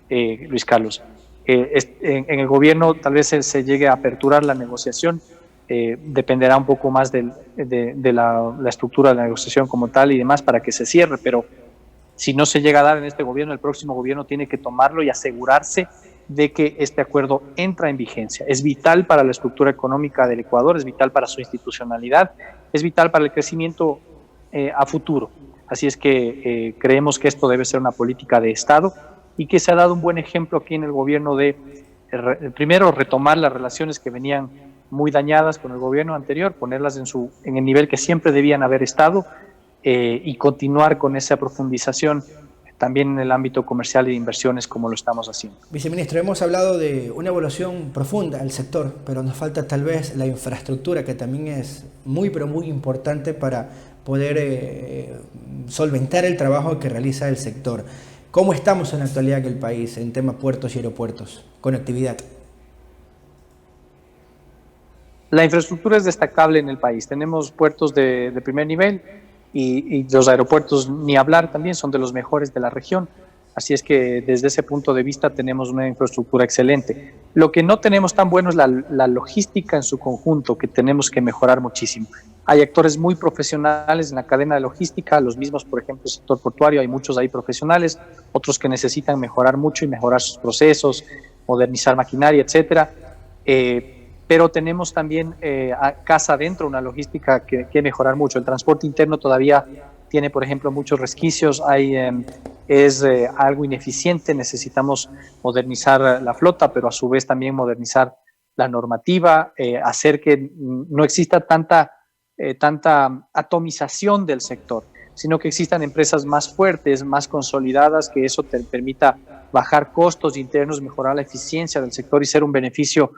Luis Carlos. En el gobierno tal vez se llegue a aperturar la negociación, dependerá un poco más de la estructura de la negociación como tal y demás para que se cierre, pero si no se llega a dar en este gobierno, el próximo gobierno tiene que tomarlo y asegurarse de que este acuerdo entra en vigencia. Es vital para la estructura económica del Ecuador, es vital para su institucionalidad, es vital para el crecimiento a futuro. Así es que creemos que esto debe ser una política de Estado y que se ha dado un buen ejemplo aquí en el gobierno de, primero, retomar las relaciones que venían muy dañadas con el gobierno anterior, ponerlas en el nivel que siempre debían haber estado y continuar con esa profundización también en el ámbito comercial y de inversiones como lo estamos haciendo. Viceministro, hemos hablado de una evaluación profunda del sector, pero nos falta tal vez la infraestructura, que también es muy, pero muy importante para poder solventar el trabajo que realiza el sector. ¿Cómo estamos en la actualidad en el país en tema puertos y aeropuertos? Conectividad. La infraestructura es destacable en el país. Tenemos puertos de primer nivel y los aeropuertos, ni hablar, también son de los mejores de la región. Así es que desde ese punto de vista tenemos una infraestructura excelente. Lo que no tenemos tan bueno es la logística en su conjunto, que tenemos que mejorar muchísimo. Hay actores muy profesionales en la cadena de logística, los mismos, por ejemplo, el sector portuario, hay muchos ahí profesionales, otros que necesitan mejorar mucho y mejorar sus procesos, modernizar maquinaria, etcétera. Pero tenemos también casa adentro una logística que mejorar mucho. El transporte interno todavía tiene, por ejemplo, muchos resquicios, es algo ineficiente, necesitamos modernizar la flota, pero a su vez también modernizar la normativa, hacer que no exista tanta atomización del sector, sino que existan empresas más fuertes, más consolidadas, que eso te permita bajar costos internos, mejorar la eficiencia del sector y ser un beneficio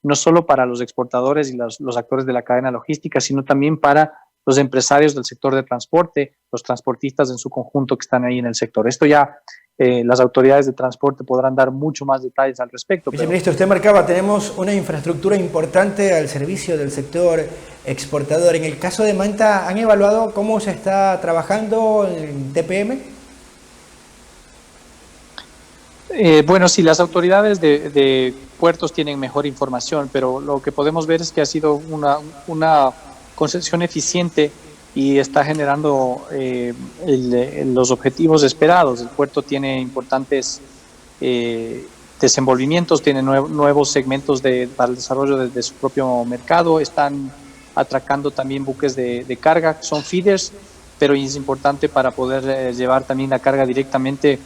no solo para los exportadores y los actores de la cadena logística, sino también para los empresarios del sector de transporte, los transportistas en su conjunto que están ahí en el sector. Esto ya las autoridades de transporte podrán dar mucho más detalles al respecto. Viceministro, usted marcaba, tenemos una infraestructura importante al servicio del sector exportador. En el caso de Manta, ¿han evaluado cómo se está trabajando en TPM? Bueno, sí, las autoridades de puertos tienen mejor información, pero lo que podemos ver es que ha sido una concesión eficiente y está generando los objetivos esperados. El puerto tiene importantes desenvolvimientos, tiene nuevos segmentos para el desarrollo de su propio mercado, están atracando también buques de carga, son feeders, pero es importante para poder llevar también la carga directamente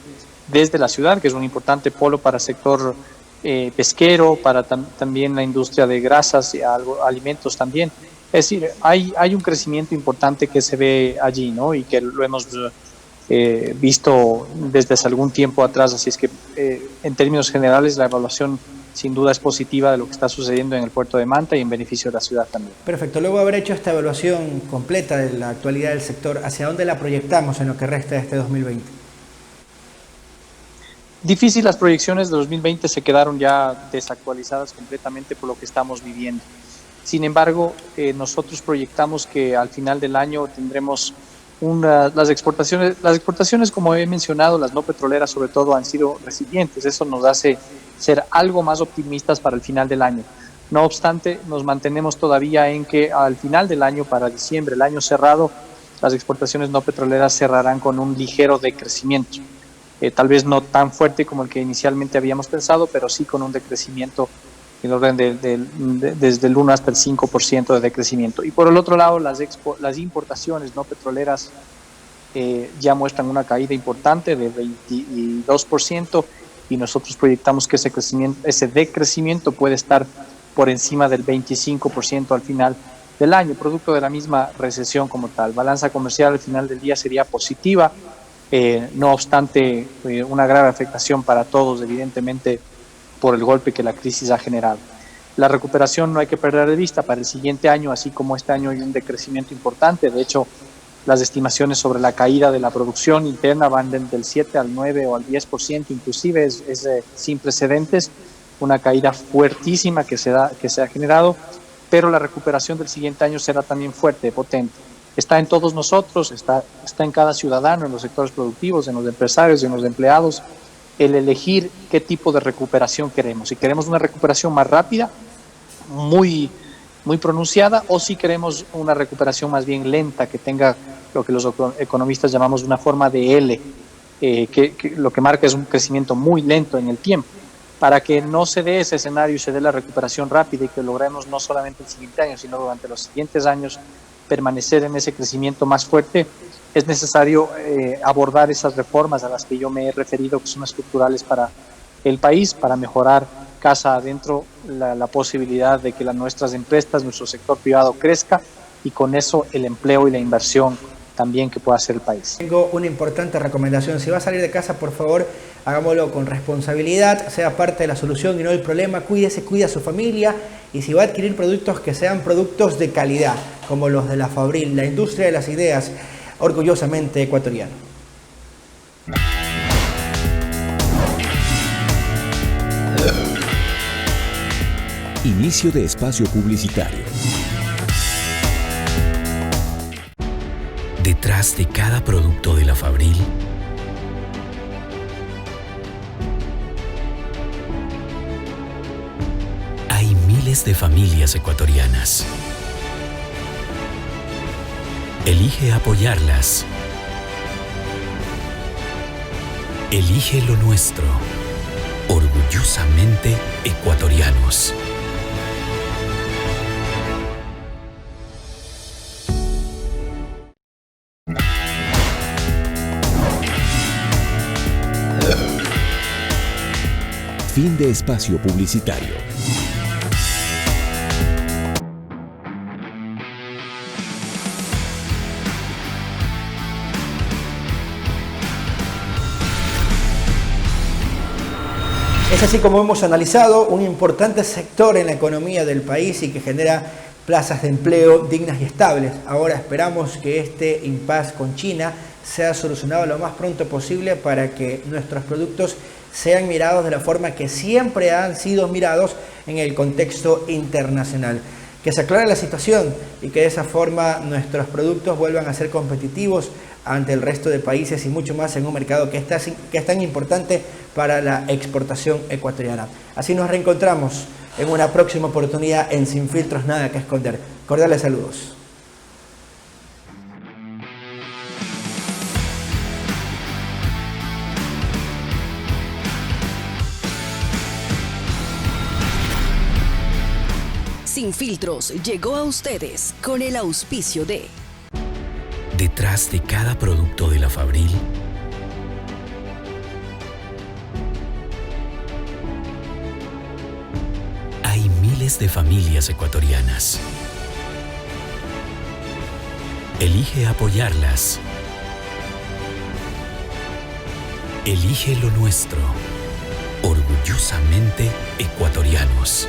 desde la ciudad, que es un importante polo para el sector pesquero, para también la industria de grasas y alimentos también. Es decir, hay un crecimiento importante que se ve allí, ¿no? Y que lo hemos visto desde hace algún tiempo atrás, así es que en términos generales la evaluación sin duda es positiva de lo que está sucediendo en el puerto de Manta y en beneficio de la ciudad también. Perfecto, luego de haber hecho esta evaluación completa de la actualidad del sector, ¿hacia dónde la proyectamos en lo que resta de este 2020? Difícil, las proyecciones de 2020 se quedaron ya desactualizadas completamente por lo que estamos viviendo. Sin embargo, nosotros proyectamos que al final del año tendremos las exportaciones, como he mencionado, las no petroleras sobre todo, han sido resilientes. Eso nos hace ser algo más optimistas para el final del año. No obstante, nos mantenemos todavía en que al final del año, para diciembre, el año cerrado, las exportaciones no petroleras cerrarán con un ligero decrecimiento. Tal vez no tan fuerte como el que inicialmente habíamos pensado, pero sí con un decrecimiento en orden desde el 1 hasta el 5% de decrecimiento. Y por el otro lado, las importaciones no petroleras ya muestran una caída importante de 22%, y nosotros proyectamos que ese decrecimiento puede estar por encima del 25% al final del año, producto de la misma recesión como tal. Balanza comercial al final del día sería positiva, no obstante una grave afectación para todos, evidentemente, por el golpe que la crisis ha generado. La recuperación no hay que perder de vista para el siguiente año, así como este año hay un decrecimiento importante. De hecho, las estimaciones sobre la caída de la producción interna van del 7 al 9 o al 10%, inclusive es sin precedentes, una caída fuertísima que se ha generado, pero la recuperación del siguiente año será también fuerte, potente. Está en todos nosotros, está en cada ciudadano, en los sectores productivos, en los empresarios, en los empleados, el elegir qué tipo de recuperación queremos. Si queremos una recuperación más rápida, muy pronunciada, o si queremos una recuperación más bien lenta, que tenga lo que los economistas llamamos una forma de L, que lo que marca es un crecimiento muy lento en el tiempo. Para que no se dé ese escenario y se dé la recuperación rápida y que logremos no solamente el siguiente año, sino durante los siguientes años permanecer en ese crecimiento más fuerte, es necesario abordar esas reformas a las que yo me he referido, que son estructurales para el país, para mejorar casa adentro la posibilidad de que nuestras empresas, nuestro sector privado crezca, y con eso el empleo y la inversión también que pueda hacer el país. Tengo una importante recomendación: si va a salir de casa, por favor, hagámoslo con responsabilidad, sea parte de la solución y no el problema. Cuídese, cuide a su familia, y si va a adquirir productos, que sean productos de calidad, como los de la Fabril, la industria de las ideas, orgullosamente ecuatoriano. Inicio de espacio publicitario. Detrás de cada producto de la Fabril hay miles de familias ecuatorianas. Elige apoyarlas. Elige lo nuestro. Orgullosamente ecuatorianos. Fin de espacio publicitario. Es así como hemos analizado un importante sector en la economía del país y que genera plazas de empleo dignas y estables. Ahora esperamos que este impasse con China sea solucionado lo más pronto posible para que nuestros productos sean mirados de la forma que siempre han sido mirados en el contexto internacional. Que se aclare la situación y que de esa forma nuestros productos vuelvan a ser competitivos ante el resto de países y mucho más en un mercado que es tan importante para la exportación ecuatoriana. Así nos reencontramos en una próxima oportunidad en Sin Filtros, Nada que Esconder. Cordiales saludos. Sin Filtros llegó a ustedes con el auspicio de Detrás de cada producto de la Fabril hay miles de familias ecuatorianas. Elige apoyarlas. Elige lo nuestro. Orgullosamente ecuatorianos.